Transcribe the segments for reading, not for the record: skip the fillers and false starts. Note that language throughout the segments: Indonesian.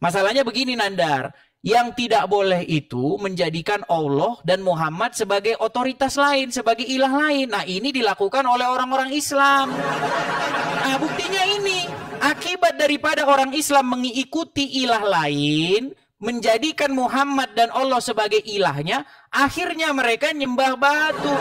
Masalahnya begini Nandar, yang tidak boleh itu menjadikan Allah dan Muhammad sebagai otoritas lain, sebagai ilah lain. Nah ini dilakukan oleh orang-orang Islam. Nah buktinya ini, akibat daripada orang Islam mengikuti ilah lain, menjadikan Muhammad dan Allah sebagai ilahnya, akhirnya mereka nyembah batu.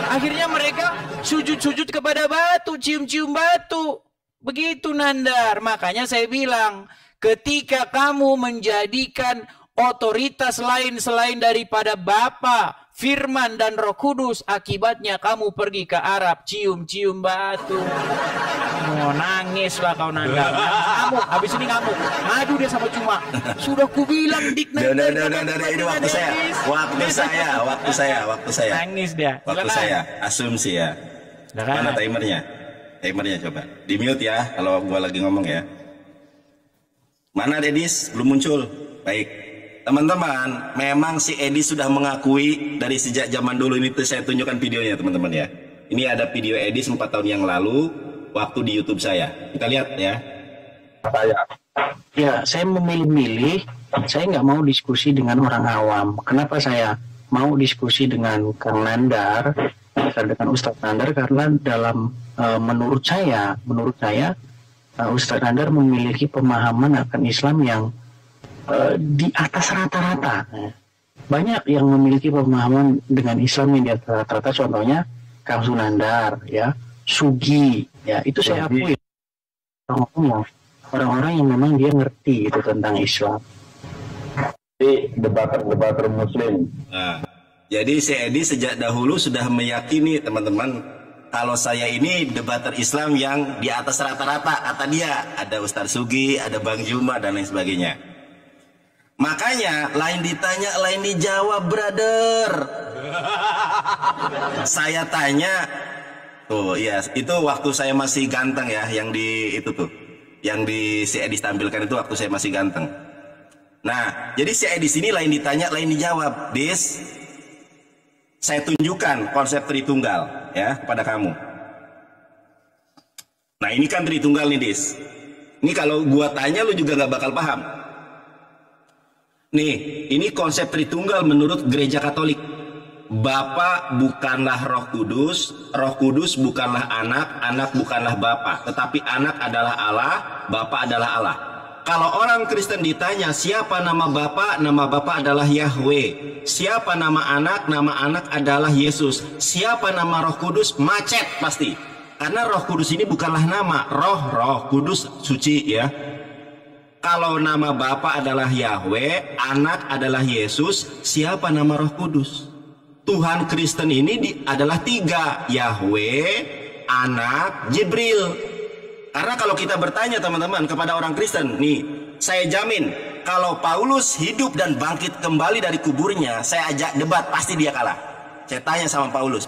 Akhirnya mereka sujud-sujud kepada batu, cium-cium batu. Begitu Nandar, makanya saya bilang, ketika kamu menjadikan otoritas lain selain daripada Bapa, Firman dan Roh Kudus, akibatnya kamu pergi ke Arab cium-cium batu. Oh, nangis lah kau Nanda. Ngamuk, habis ini ngamuk. Ngadu dia sama Cuma. Sudah kubilang dik Nanda. Ini waktu saya. Nangis dia. Waktu saya, asumsi ya. Mana timernya? Timernya coba. Di mute ya, kalau gua lagi ngomong ya. Mana Dedis? Belum muncul. Baik. Teman-teman, memang si Edi sudah mengakui dari sejak zaman dulu ini, saya tunjukkan videonya teman-teman ya. Ini ada video Edi 4 tahun yang lalu waktu di YouTube saya. Kita lihat ya. Ya, saya memilih-milih. Saya nggak mau diskusi dengan orang awam. Kenapa saya mau diskusi dengan Kang Nandar, dengan Ustadz Nandar? Karena dalam menurut saya Ustadz Nandar memiliki pemahaman akan Islam yang di atas rata-rata. Banyak yang memiliki pemahaman dengan Islam yang di atas rata-rata, contohnya Kang Sunandar, ya, Sugi, ya, itu saya akui orang-orang yang memang dia ngerti itu tentang Islam. Jadi debater Muslim. Nah, jadi si Edi sejak dahulu sudah meyakini teman-teman kalau saya ini debater Islam yang di atas rata-rata, kata dia. Ada Ustadz Sugi, ada Bang Juma dan lain sebagainya. Makanya lain ditanya, lain dijawab, brother. Saya tanya, tuh ya itu waktu saya masih ganteng ya, yang di itu tuh, yang di si Edi tampilkan itu waktu saya masih ganteng. Nah, jadi si Edi sini lain ditanya, lain dijawab. Dis, saya tunjukkan konsep Tritunggal ya kepada kamu. Nah ini kan Tritunggal nih Dis. Ini kalau gua tanya lu juga nggak bakal paham. Nih, ini konsep Tritunggal menurut Gereja Katolik. Bapa bukanlah Roh Kudus bukanlah anak, anak bukanlah Bapa, tetapi anak adalah Allah, Bapa adalah Allah. Kalau orang Kristen ditanya siapa nama Bapa adalah Yahweh. Siapa nama anak adalah Yesus. Siapa nama Roh Kudus, macet pasti. Karena Roh Kudus ini bukanlah nama, Roh Kudus suci ya. Kalau nama Bapa adalah Yahweh, anak adalah Yesus, siapa nama Roh Kudus? Tuhan Kristen ini adalah 3, Yahweh, anak, Jibril. Karena kalau kita bertanya teman-teman kepada orang Kristen, nih, saya jamin kalau Paulus hidup dan bangkit kembali dari kuburnya, saya ajak debat, pasti dia kalah. Saya tanya sama Paulus,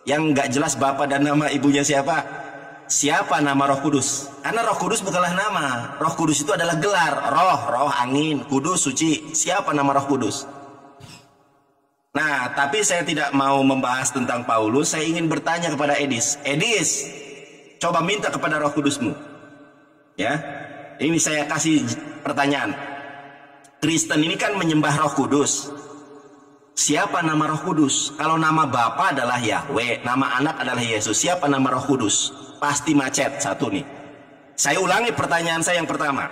yang nggak jelas Bapa dan nama ibunya siapa? Siapa nama Roh Kudus? Karena Roh Kudus bukanlah nama. Roh Kudus itu adalah gelar. Roh, angin, kudus, suci. Siapa nama Roh Kudus? Nah, tapi saya tidak mau membahas tentang Paulus. Saya ingin bertanya kepada Edis. Edis, coba minta kepada Roh Kudusmu. Ya, ini saya kasih pertanyaan. Kristen ini kan menyembah Roh Kudus. Siapa nama Roh Kudus? Kalau nama Bapa adalah Yahweh, nama anak adalah Yesus. Siapa nama Roh Kudus? Pasti macet satu nih. Saya ulangi pertanyaan saya yang pertama.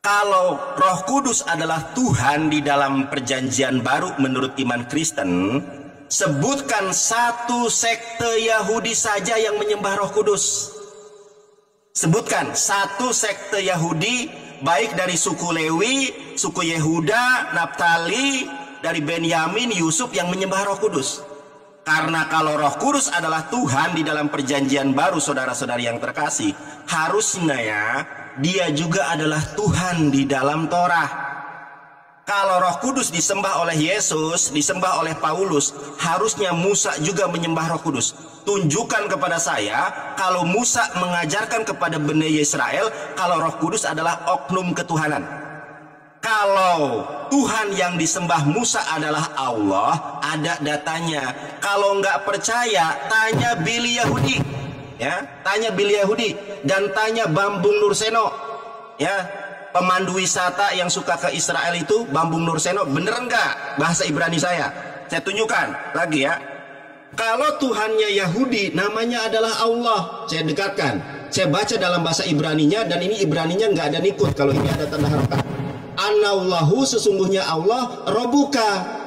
Kalau Roh Kudus adalah Tuhan di dalam perjanjian baru menurut iman Kristen, sebutkan satu sekte Yahudi saja yang menyembah Roh Kudus. Sebutkan satu sekte Yahudi, baik dari suku Lewi, suku Yehuda, Naftali, dari Benyamin, Yusuf yang menyembah Roh Kudus. Karena kalau Roh Kudus adalah Tuhan di dalam perjanjian baru, saudara-saudari yang terkasih, harusnya ya dia juga adalah Tuhan di dalam Torah. Kalau Roh Kudus disembah oleh Yesus, disembah oleh Paulus, harusnya Musa juga menyembah Roh Kudus. Tunjukkan kepada saya kalau Musa mengajarkan kepada Bani Israel kalau Roh Kudus adalah oknum ketuhanan. Kalau Tuhan yang disembah Musa adalah Allah, ada datanya. Kalau nggak percaya, tanya Billy Yahudi, ya, tanya Billy Yahudi dan tanya Bambung Nurseno. ya, pemandu wisata yang suka ke Israel itu Bambung Nurseno, bener enggak bahasa Ibrani saya? Saya tunjukkan lagi ya. Kalau Tuhannya Yahudi namanya adalah Allah, saya dekatkan. Saya baca dalam bahasa Ibraninya, dan ini Ibraninya nggak ada nikut, kalau ini ada tanda harakat. Anallahu, sesungguhnya Allah, Robuka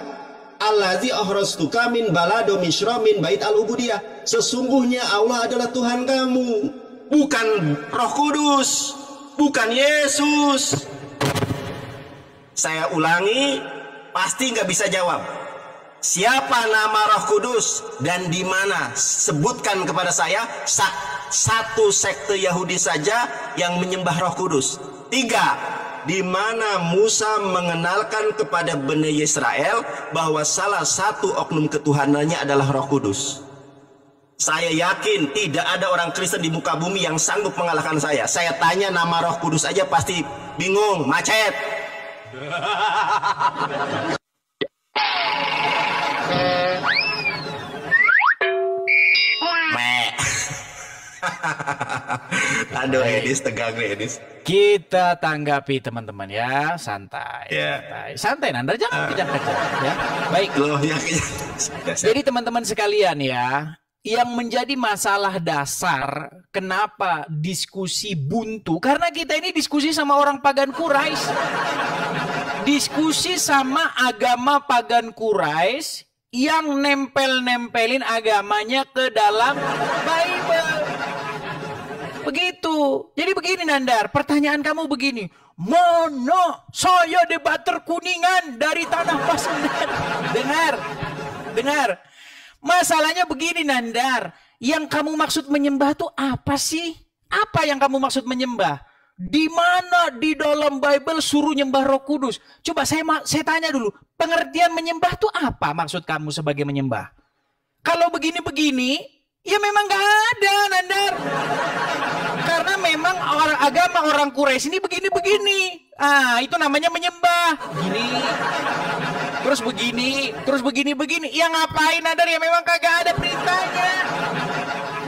Allazi ahrastuka min balado misra min bait al-ubudiyah. Sesungguhnya Allah adalah Tuhan kamu, bukan Roh Kudus, bukan Yesus. Saya ulangi, pasti nggak bisa jawab. Siapa nama Roh Kudus dan di mana? Sebutkan kepada saya satu sekte Yahudi saja yang menyembah Roh Kudus. 3, di mana Musa mengenalkan kepada Bani Israel bahwa salah satu oknum ketuhanannya adalah Roh Kudus. Saya yakin tidak ada orang Kristen di muka bumi yang sanggup mengalahkan saya. Saya tanya nama Roh Kudus aja pasti bingung, macet. Aduh, Edis tegang nih, Edis. Kita tanggapi teman-teman ya, santai. Santai, Nandar, jangan kejang-kejang ya. Baik. Loh, ya. Jadi teman-teman sekalian ya, yang menjadi masalah dasar kenapa diskusi buntu, karena kita ini diskusi sama orang pagan Quraisy. Diskusi sama agama pagan Quraisy yang nempel-nempelin agamanya ke dalam Bible. Begitu. Jadi begini Nandar, pertanyaan kamu begini. Mana saya debater Kuningan dari tanah Pasundan? Dengar. Masalahnya begini Nandar, yang kamu maksud menyembah tuh apa sih? Apa yang kamu maksud menyembah? Di mana di dalam Bible suruh nyembah Roh Kudus? Coba saya tanya dulu, pengertian menyembah tuh apa maksud kamu sebagai menyembah? Kalau begini-begini, ya memang gak ada Nandar. Karena memang agama orang Quraisy ini begini-begini. Itu namanya menyembah. Gini. Terus begini. Ya ngapain Nandar? Ya memang kagak ada perintahnya.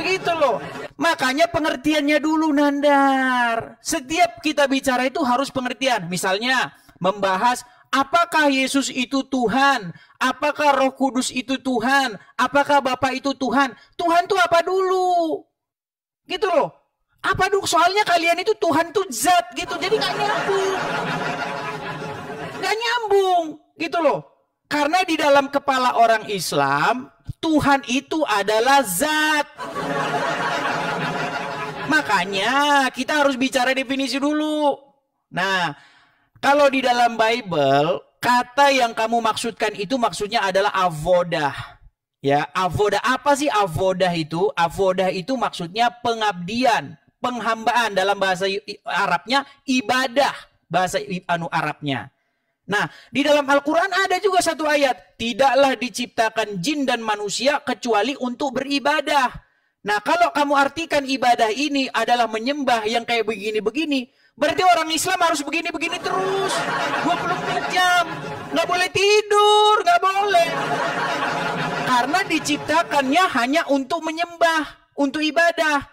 Begitu loh. Makanya pengertiannya dulu Nandar. Setiap kita bicara itu harus pengertian. Misalnya membahas apakah Yesus itu Tuhan? Apakah Roh Kudus itu Tuhan? Apakah Bapa itu Tuhan? Tuhan itu apa dulu? Gitu loh. Apa dulu? Soalnya kalian itu Tuhan itu zat gitu. Jadi gak nyambung. Gak nyambung. Gitu loh. Karena di dalam kepala orang Islam, Tuhan itu adalah zat. Makanya kita harus bicara definisi dulu. Nah, kalau di dalam Bible, kata yang kamu maksudkan itu maksudnya adalah avodah. Ya, avodah. Apa sih avodah itu? Avodah itu maksudnya pengabdian, penghambaan, dalam bahasa Arabnya ibadah, bahasa Arabnya. Nah, di dalam Al-Quran ada juga satu ayat, tidaklah diciptakan jin dan manusia kecuali untuk beribadah. Nah, kalau kamu artikan ibadah ini adalah menyembah yang kayak begini-begini, berarti orang Islam harus begini-begini terus 24 jam. Nggak boleh tidur, nggak boleh. Karena diciptakannya hanya untuk menyembah, untuk ibadah.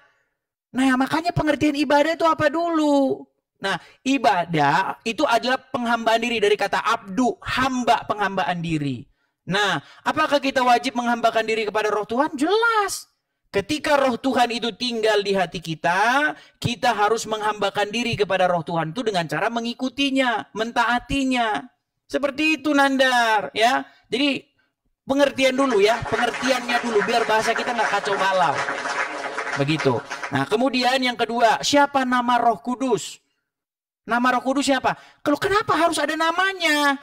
Nah, makanya pengertian ibadah itu apa dulu? Nah, ibadah itu adalah penghambaan diri, dari kata abdu, hamba, penghambaan diri. Nah, apakah kita wajib menghambakan diri kepada Roh Tuhan? Jelas. Ketika Roh Tuhan itu tinggal di hati kita, kita harus menghambakan diri kepada Roh Tuhan itu dengan cara mengikutinya, mentaatinya. Seperti itu Nandar, ya. Jadi pengertian dulu ya, pengertiannya dulu biar bahasa kita nggak kacau balau. Begitu. Nah, kemudian yang kedua, siapa nama Roh Kudus? Nama Roh Kudus siapa? Kalau kenapa harus ada namanya?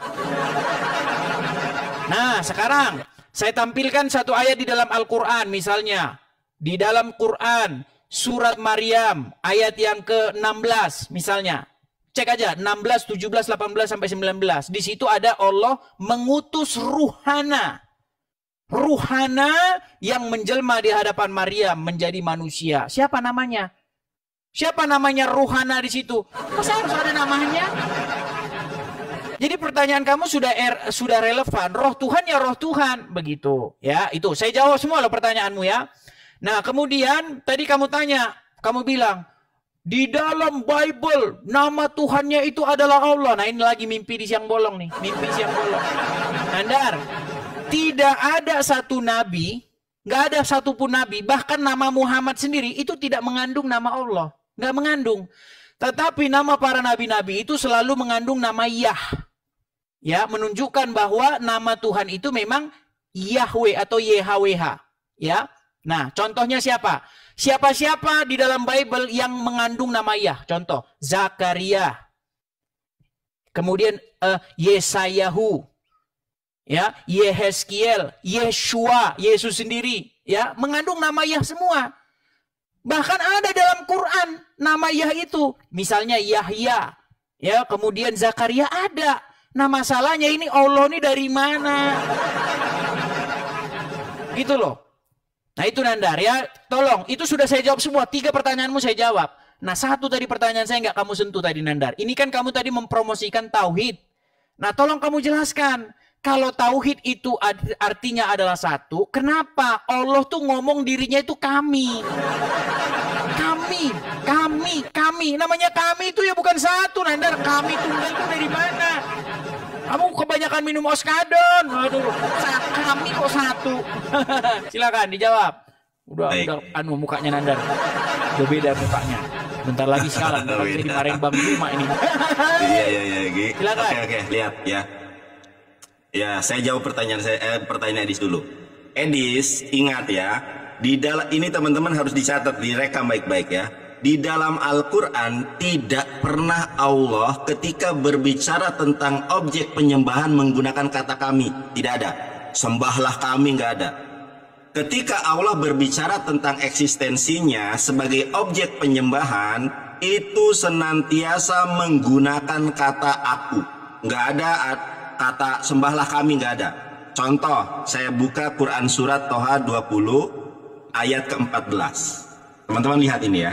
Nah, sekarang saya tampilkan satu ayat di dalam Al-Quran misalnya. Di dalam Quran, surat Maryam, ayat yang ke-16 misalnya. Cek aja, 16, 17, 18, sampai 19. Di situ ada Allah mengutus Ruhana. Ruhana yang menjelma di hadapan Maryam menjadi manusia. Siapa namanya? Siapa namanya Ruhana di situ? Masa harus ada namanya? Jadi pertanyaan kamu sudah relevan. Roh Tuhan ya Roh Tuhan. Begitu. Ya, itu. Saya jawab semua loh pertanyaanmu ya. Nah, kemudian tadi kamu tanya, kamu bilang, Di dalam Bible, nama Tuhannya itu adalah Allah. Nah, ini lagi mimpi di siang bolong nih. Mimpi siang bolong. Nandar, tidak ada satu nabi, nggak ada satupun nabi, bahkan nama Muhammad sendiri itu tidak mengandung nama Allah. Nggak mengandung. Tetapi nama para nabi-nabi itu selalu mengandung nama Yah. Ya, menunjukkan bahwa nama Tuhan itu memang Yahweh atau YHWH. Ya. Nah, contohnya siapa? Siapa-siapa di dalam Bible yang mengandung nama Yah? Contoh, Zakaria. Kemudian Yesayahu. Ya, Yehezkiel, Yeshua, Yesus sendiri, ya, mengandung nama Yah semua. Bahkan ada dalam Quran nama Yah itu, misalnya Yahya, ya, kemudian Zakaria ada. Nah, masalahnya ini Allah ini dari mana? Gitu loh. Nah, itu Nandar ya, tolong, itu sudah saya jawab semua. 3 pertanyaanmu saya jawab. Nah, 1 tadi pertanyaan saya nggak kamu sentuh tadi Nandar. Ini kan kamu tadi mempromosikan tauhid. Nah, tolong kamu jelaskan. Kalau tauhid itu artinya adalah satu, kenapa Allah tuh ngomong dirinya itu kami? Kami. Namanya kami itu ya bukan satu, Nandar. Kami tunggal itu dari mana? Kamu kebanyakan minum oskadon. Aduh, kami kok satu. Silakan dijawab. Udah mukanya Nandar. Udah beda mukanya. Bentar lagi sekarang jadi dimarahin Bang Juma ini. Iya. Silakan. Oke, lihat ya. Ya, saya jawab pertanyaan Edis dulu. Edis, ingat ya, di dalam ini teman-teman harus dicatat, direkam baik-baik ya. Di dalam Al-Quran tidak pernah Allah ketika berbicara tentang objek penyembahan menggunakan kata kami. Tidak ada. Sembahlah kami, nggak ada. Ketika Allah berbicara tentang eksistensinya sebagai objek penyembahan, itu senantiasa menggunakan kata aku. Nggak ada kata sembahlah kami, nggak ada. Contoh, saya buka Quran surat Toha 20 ayat ke-14. Teman-teman lihat ini ya.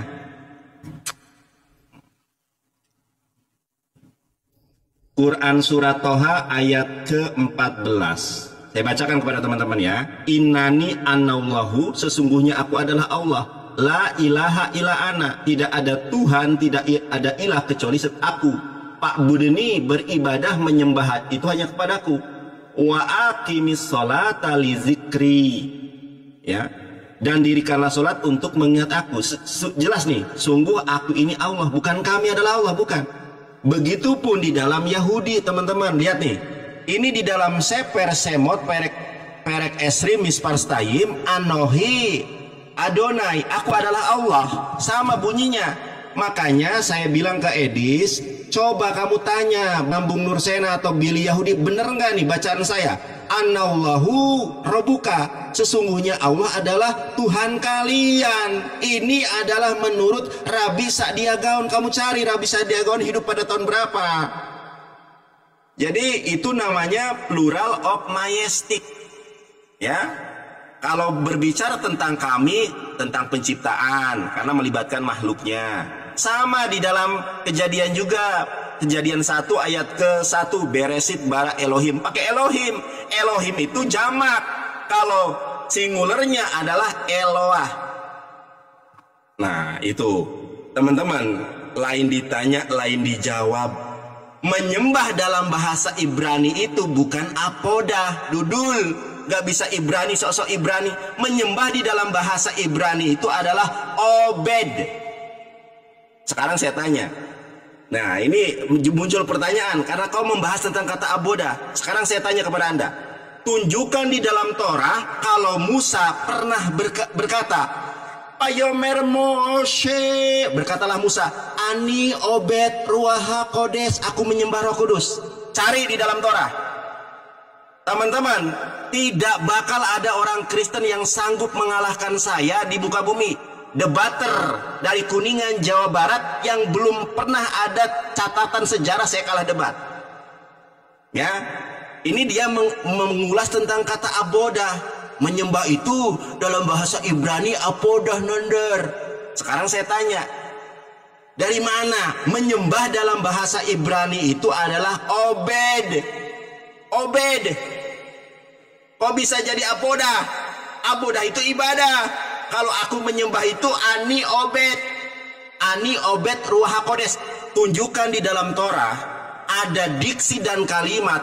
Quran surat Toha ayat ke-14. Saya bacakan kepada teman-teman ya. Innani anallahu, sesungguhnya aku adalah Allah. La ilaha illa ana, tidak ada Tuhan, tidak ada ilah kecuali aku. Pak Budeni, beribadah menyembah itu hanya kepadaku. Wa aqimis sholata li zikri. Ya. Dan dirikanlah solat untuk mengingat aku. Jelas nih, sungguh aku ini Allah, bukan kami adalah Allah, bukan. Begitupun di dalam Yahudi, teman-teman, lihat nih. Ini di dalam Seper Semot Perek Esri Misparstayim Anohi Adonai, aku adalah Allah, sama bunyinya. Makanya saya bilang ke Edis, coba kamu tanya Bambung Nursena atau Billy Yahudi, bener nggak nih bacaan saya? Anallahu Robuka, sesungguhnya Allah adalah Tuhan kalian. Ini adalah menurut Rabi Sa'dia Gaon. Kamu cari Rabi Sa'dia Gaon hidup pada tahun berapa? Jadi itu namanya plural of majestic. Ya, kalau berbicara tentang kami, tentang penciptaan, karena melibatkan makhluknya. Sama di dalam Kejadian juga. Kejadian 1 ayat ke-1, Beresit bara Elohim, pakai Elohim. Elohim itu jamak. Kalau singularnya adalah Eloah. Nah, itu teman-teman, lain ditanya, lain dijawab. Menyembah dalam bahasa Ibrani itu bukan apodah, Dudul. Gak bisa Ibrani, sok-sok Ibrani. Menyembah di dalam bahasa Ibrani itu adalah obed. Sekarang saya tanya. Nah, ini muncul pertanyaan karena kau membahas tentang kata aboda. Sekarang saya tanya kepada Anda. Tunjukkan di dalam Torah kalau Musa pernah berkata, Payomer Moshe, berkatalah Musa, Ani obed ruaha kodes, aku menyembah Roh Kudus. Cari di dalam Torah. Teman-teman, tidak bakal ada orang Kristen yang sanggup mengalahkan saya di muka bumi. Debater dari Kuningan, Jawa Barat yang belum pernah ada catatan sejarah saya kalah debat. Ya, ini dia mengulas tentang kata aboda. Menyembah itu dalam bahasa Ibrani apodah nonder. Sekarang saya tanya, dari mana menyembah dalam bahasa Ibrani itu adalah obed? Obed. Kok bisa jadi abodah? Abodah itu ibadah. Kalau aku menyembah itu ani obed. Ani Obed Ruach HaKodes. Tunjukkan di dalam Torah ada diksi dan kalimat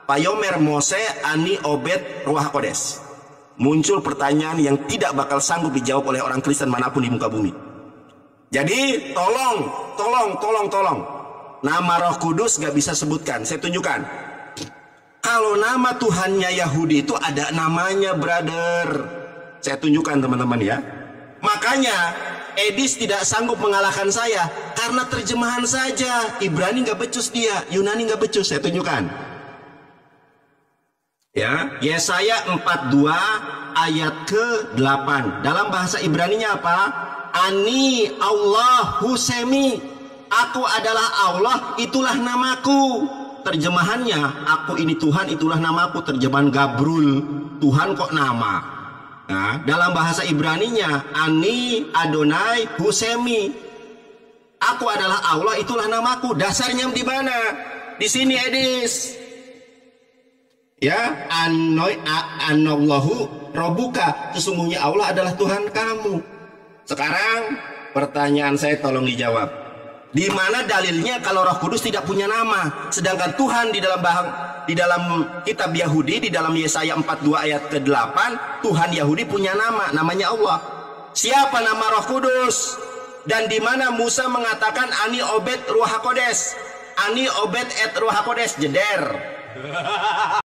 Payomer Mose Ani Obed Ruach HaKodes. Muncul pertanyaan yang tidak bakal sanggup dijawab oleh orang Kristen manapun di muka bumi. Jadi tolong, nama Roh Kudus gak bisa sebutkan. Saya tunjukkan. Kalau nama Tuhannya Yahudi itu ada namanya, brother. Saya tunjukkan teman-teman ya. Makanya Edis tidak sanggup mengalahkan saya karena terjemahan saja. Ibrani gak becus dia, Yunani gak becus. Saya tunjukkan. Ya, Yesaya 42 ayat ke-8. Dalam bahasa Ibraninya apa? Ani Allah Husemi. Aku adalah Allah, itulah namaku. Terjemahannya, aku ini Tuhan, itulah namaku. Terjemahan Gabrul, Tuhan kok nama. Nah, dalam bahasa Ibraninya, Ani Adonai Husemi. Aku adalah Allah, itulah namaku. Dasarnya di mana? Di sini, Edis. Ya, Anallahu Robbuka. Sesungguhnya Allah adalah Tuhan kamu. Sekarang pertanyaan saya tolong dijawab. Di mana dalilnya kalau Roh Kudus tidak punya nama? Sedangkan Tuhan di dalam kitab Yahudi, di dalam Yesaya 42 ayat ke-8, Tuhan Yahudi punya nama, namanya Allah. Siapa nama Roh Kudus? Dan di mana Musa mengatakan Ani Obed Ruach HaKodes? Ani Obed et Ruach HaKodes, jeder.